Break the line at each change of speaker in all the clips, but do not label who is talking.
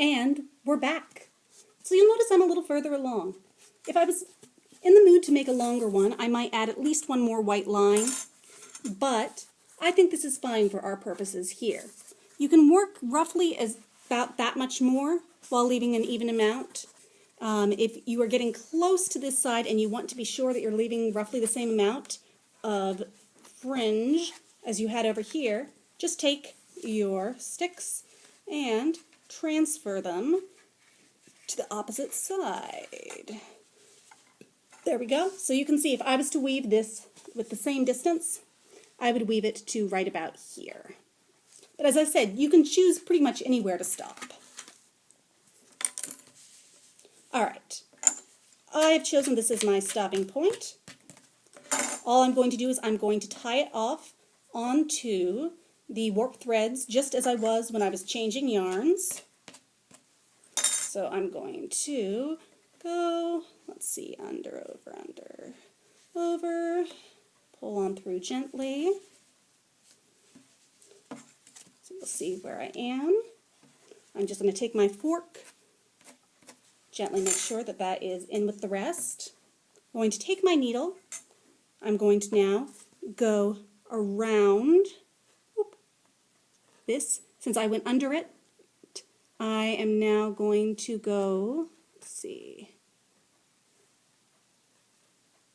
And we're back. So you'll notice I'm a little further along. If I was in the mood to make a longer one, I might add at least one more white line, but I think this is fine for our purposes here. You can work roughly as about that much more while leaving an even amount. If you are getting close to this side and you want to be sure that you're leaving roughly the same amount of fringe as you had over here, just take your sticks and transfer them to the opposite side. There we go. So you can see if I was to weave this with the same distance, I would weave it to right about here. But as I said, you can choose pretty much anywhere to stop. All right. I have chosen this as my stopping point. All I'm going to do is I'm going to tie it off onto the warp threads just as I was when I was changing yarns. So I'm going to go, let's see, under, over, pull on through gently. So you'll see where I am. I'm just going to take my fork, gently make sure that that is in with the rest. I'm going to take my needle. I'm going to now go around this. Since I went under it, I am now going to go, let's see,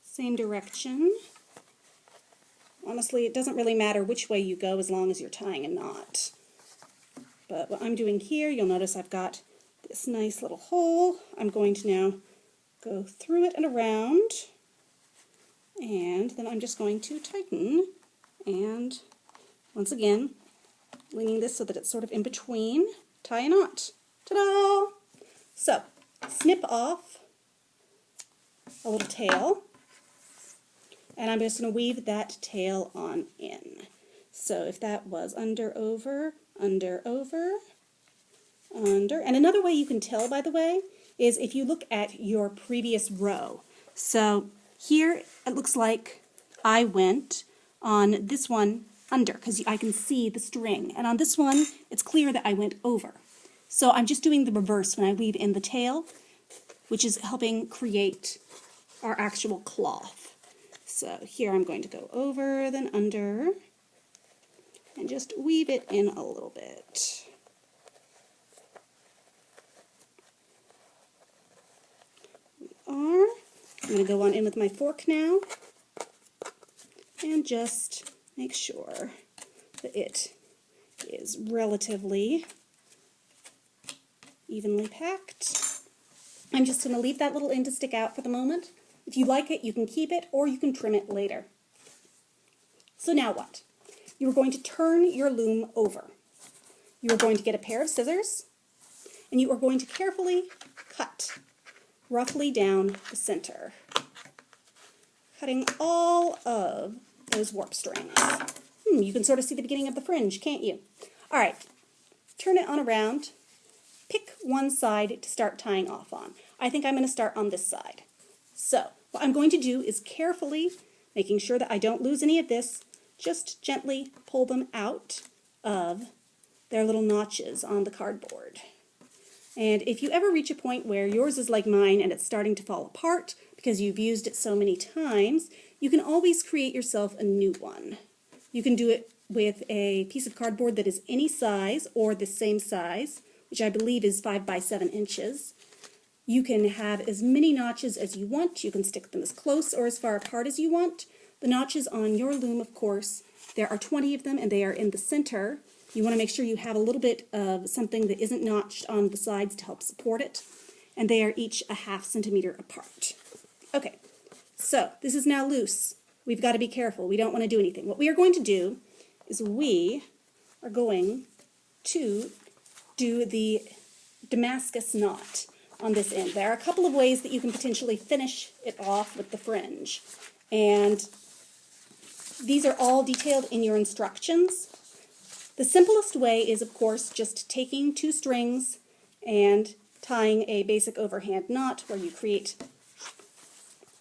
same direction. Honestly, it doesn't really matter which way you go as long as you're tying a knot. But what I'm doing here, you'll notice I've got this nice little hole. I'm going to now go through it and around, and then I'm just going to tighten, and once again, leaning this so that it's sort of in between, tie a knot. Ta-da! So, snip off a little tail, and I'm just going to weave that tail on in. So if that was under, over, under, over, under. And another way you can tell, by the way, is if you look at your previous row. So here it looks like I went on this one under, because I can see the string. And on this one, it's clear that I went over. So I'm just doing the reverse when I weave in the tail, which is helping create our actual cloth. So here I'm going to go over, then under, and just weave it in a little bit. I'm going to go on in with my fork now and just make sure that it is relatively evenly packed. I'm just going to leave that little end to stick out for the moment. If you like it, you can keep it or you can trim it later. So now what? You are going to turn your loom over. You are going to get a pair of scissors and you are going to carefully cut roughly down the center, cutting all of those warp strings. You can sort of see the beginning of the fringe, can't you? All right, turn it on around. Pick one side to start tying off on. I think I'm going to start on this side. So what I'm going to do is carefully, making sure that I don't lose any of this, just gently pull them out of their little notches on the cardboard. And if you ever reach a point where yours is like mine and it's starting to fall apart because you've used it so many times, you can always create yourself a new one. You can do it with a piece of cardboard that is any size or the same size, which I believe is 5 by 7 inches. You can have as many notches as you want. You can stick them as close or as far apart as you want. The notches on your loom, of course, there are 20 of them and they are in the center. You want to make sure you have a little bit of something that isn't notched on the sides to help support it. And they are each a ½ centimeter apart. Okay, so this is now loose. We've got to be careful. We don't want to do anything. What we are going to do is we are going to do the Damascus knot on this end. There are a couple of ways that you can potentially finish it off with the fringe. And these are all detailed in your instructions. The simplest way is, of course, just taking 2 strings and tying a basic overhand knot where you create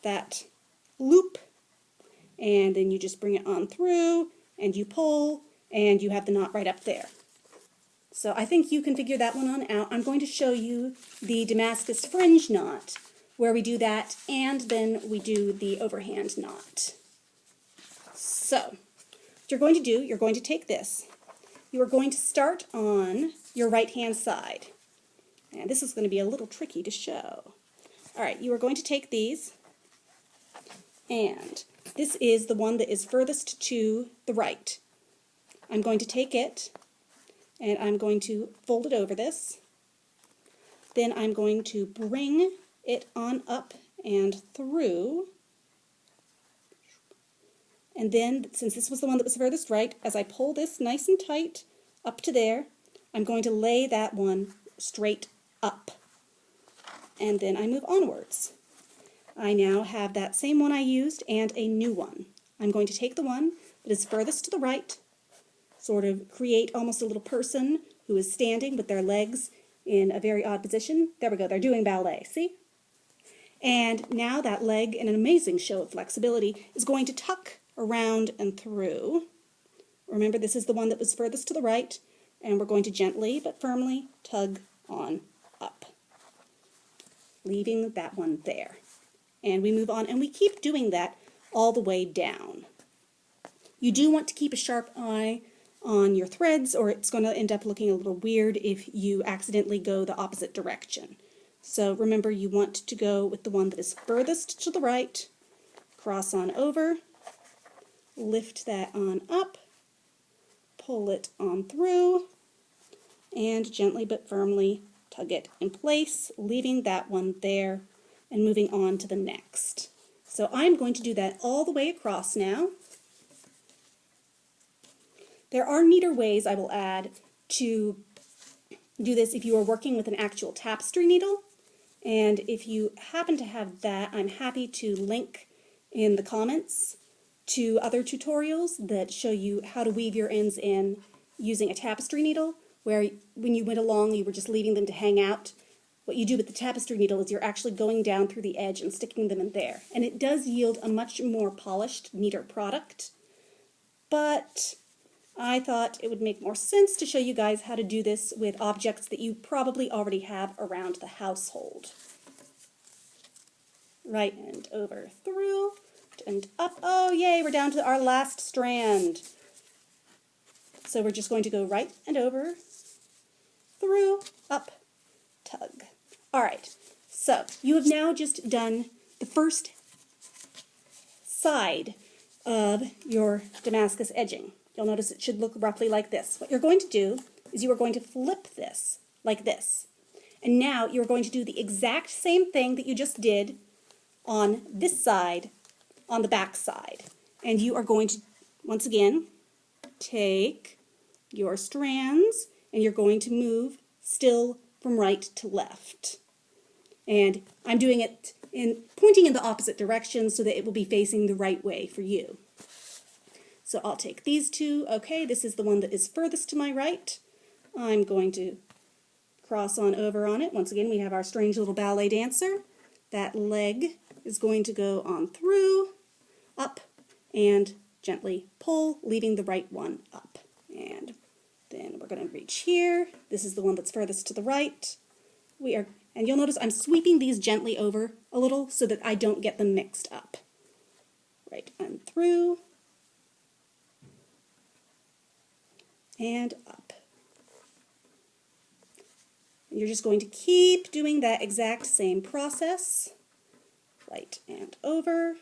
that loop, and then you just bring it on through, and you pull, and you have the knot right up there. So I think you can figure that one on out. I'm going to show you the Damascus fringe knot, where we do that, and then we do the overhand knot. So, what you're going to do, you're going to take this. You are going to start on your right-hand side. And this is going to be a little tricky to show. All right, you are going to take these, and this is the one that is furthest to the right. I'm going to take it, and I'm going to fold it over this. Then I'm going to bring it on up and through. And then, since this was the one that was furthest right, as I pull this nice and tight up to there, I'm going to lay that one straight up. And then I move onwards. I now have that same one I used and a new one. I'm going to take the one that is furthest to the right, sort of create almost a little person who is standing with their legs in a very odd position. There we go, they're doing ballet, see? And now that leg, in an amazing show of flexibility, is going to tuck around and through. Remember, this is the one that was furthest to the right, and we're going to gently but firmly tug on up, leaving that one there. And we move on, and we keep doing that all the way down. You do want to keep a sharp eye on your threads, or it's going to end up looking a little weird if you accidentally go the opposite direction. So remember, you want to go with the one that is furthest to the right, cross on over, lift that on up, pull it on through, and gently but firmly tug it in place, leaving that one there and moving on to the next. So I'm going to do that all the way across now. There are neater ways I will add to do this if you are working with an actual tapestry needle. And if you happen to have that, I'm happy to link in the comments to other tutorials that show you how to weave your ends in using a tapestry needle, where when you went along you were just leaving them to hang out. What you do with the tapestry needle is you're actually going down through the edge and sticking them in there. And it does yield a much more polished, neater product. But I thought it would make more sense to show you guys how to do this with objects that you probably already have around the household. Right and over through and up. Oh yay, we're down to our last strand. So we're just going to go right and over, through, up, tug. Alright, so you have now just done the first side of your Damascus edging. You'll notice it should look roughly like this. What you're going to do is you are going to flip this like this. And now you're going to do the exact same thing that you just did on this side, on the back side. And you are going to, once again, take your strands and you're going to move still from right to left. And I'm doing it pointing in the opposite direction so that it will be facing the right way for you. So I'll take these two. Okay, this is the one that is furthest to my right. I'm going to cross on over on it. Once again, we have our strange little ballet dancer. That leg is going to go on through, up, and gently pull, leaving the right one up. And then we're going to reach here. This is the one that's furthest to the right. And you'll notice I'm sweeping these gently over a little so that I don't get them mixed up. Right and through, and up. And you're just going to keep doing that exact same process. Right and over,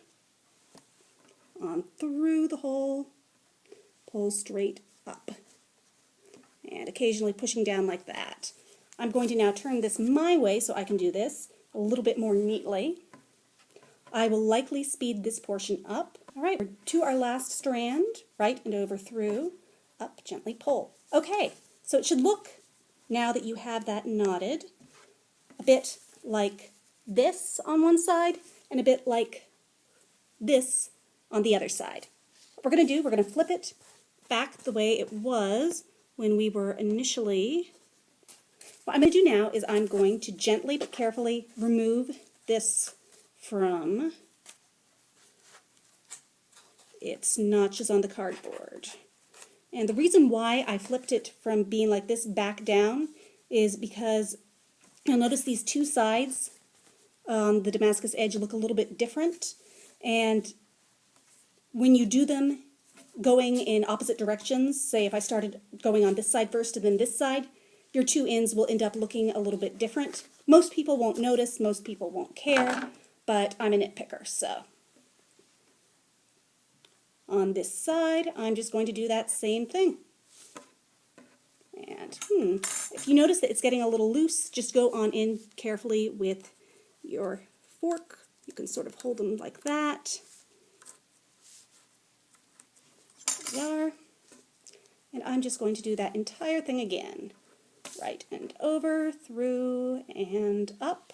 on through the hole, pull straight up. And occasionally pushing down like that. I'm going to now turn this my way so I can do this a little bit more neatly. I will likely speed this portion up. All right, we're to our last strand, right and over through, up, gently pull. Okay, so it should look, now that you have that knotted, a bit like this on one side and a bit like this on the other side. What we're going to do, we're going to flip it back the way it was when we were initially. What I'm going to do now is I'm going to gently but carefully remove this from its notches on the cardboard. And the reason why I flipped it from being like this back down is because you'll notice these two sides on the Damascus Edge look a little bit different. And when you do them going in opposite directions, say if I started going on this side first and then this side, your two ends will end up looking a little bit different. Most people won't notice, most people won't care, but I'm a nitpicker, so. On this side, I'm just going to do that same thing. And if you notice that it's getting a little loose, just go on in carefully with your fork. You can sort of hold them like that. There we are. And I'm just going to do that entire thing again. Right and over, through, and up.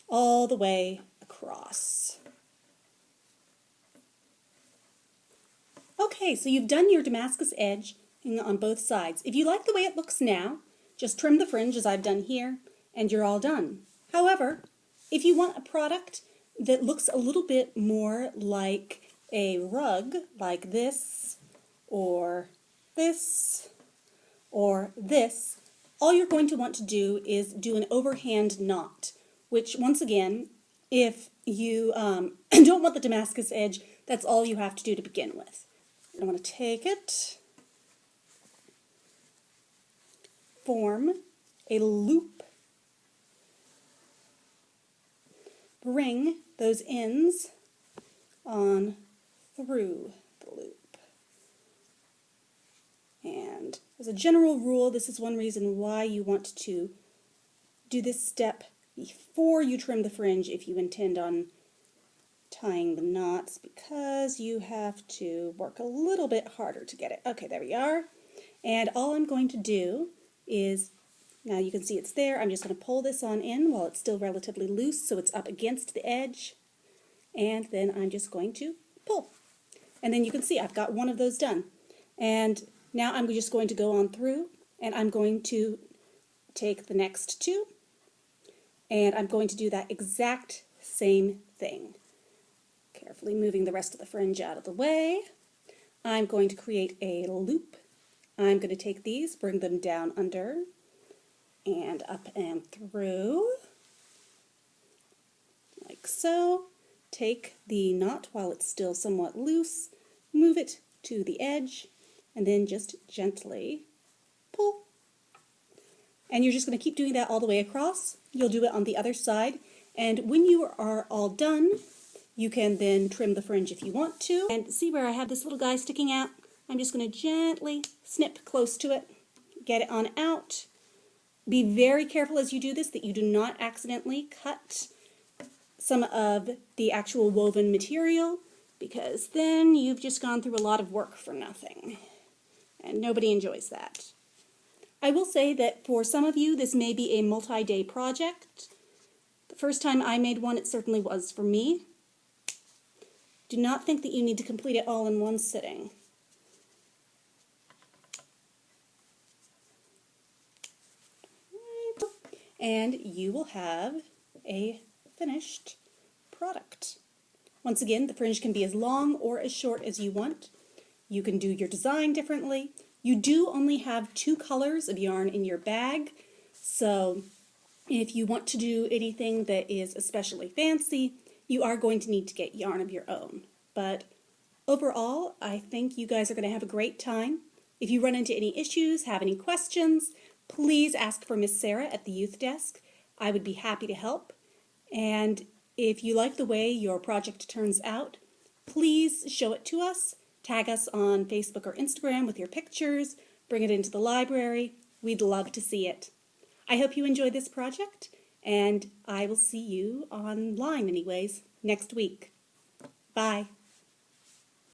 All the way across. Okay, so you've done your Damascus Edge on both sides. If you like the way it looks now, just trim the fringe as I've done here, and you're all done. However, if you want a product that looks a little bit more like a rug, like this, or this, or this, all you're going to want to do is do an overhand knot, which once again, if you don't want the Damascus Edge, that's all you have to do to begin with. I want to take it, form a loop, bring those ends on through the loop. And as a general rule, this is one reason why you want to do this step before you trim the fringe if you intend on tying the knots, because you have to work a little bit harder to get it. Okay, there we are. And all I'm going to do is, now you can see it's there, I'm just going to pull this on in while it's still relatively loose so it's up against the edge. And then I'm just going to pull. And then you can see I've got one of those done. And now I'm just going to go on through, and I'm going to take the next two, and I'm going to do that exact same thing. Carefully moving the rest of the fringe out of the way. I'm going to create a loop. I'm going to take these, bring them down under, and up and through, like so. Take the knot while it's still somewhat loose, move it to the edge, and then just gently pull. And you're just going to keep doing that all the way across. You'll do it on the other side, and when you are all done, you can then trim the fringe if you want to. And see where I have this little guy sticking out? I'm just going to gently snip close to it, get it on out. Be very careful as you do this that you do not accidentally cut some of the actual woven material, because then you've just gone through a lot of work for nothing. And nobody enjoys that. I will say that for some of you, this may be a multi-day project. The first time I made one, it certainly was for me. Do not think that you need to complete it all in one sitting. And you will have a finished product. Once again, the fringe can be as long or as short as you want. You can do your design differently. You do only have 2 colors of yarn in your bag, so if you want to do anything that is especially fancy, you are going to need to get yarn of your own. But overall, I think you guys are going to have a great time. If you run into any issues, have any questions, please ask for Miss Sarah at the youth desk. I would be happy to help. And if you like the way your project turns out, please show it to us. Tag us on Facebook or Instagram with your pictures. Bring it into the library. We'd love to see it. I hope you enjoyed this project, and I will see you online anyways next week. Bye.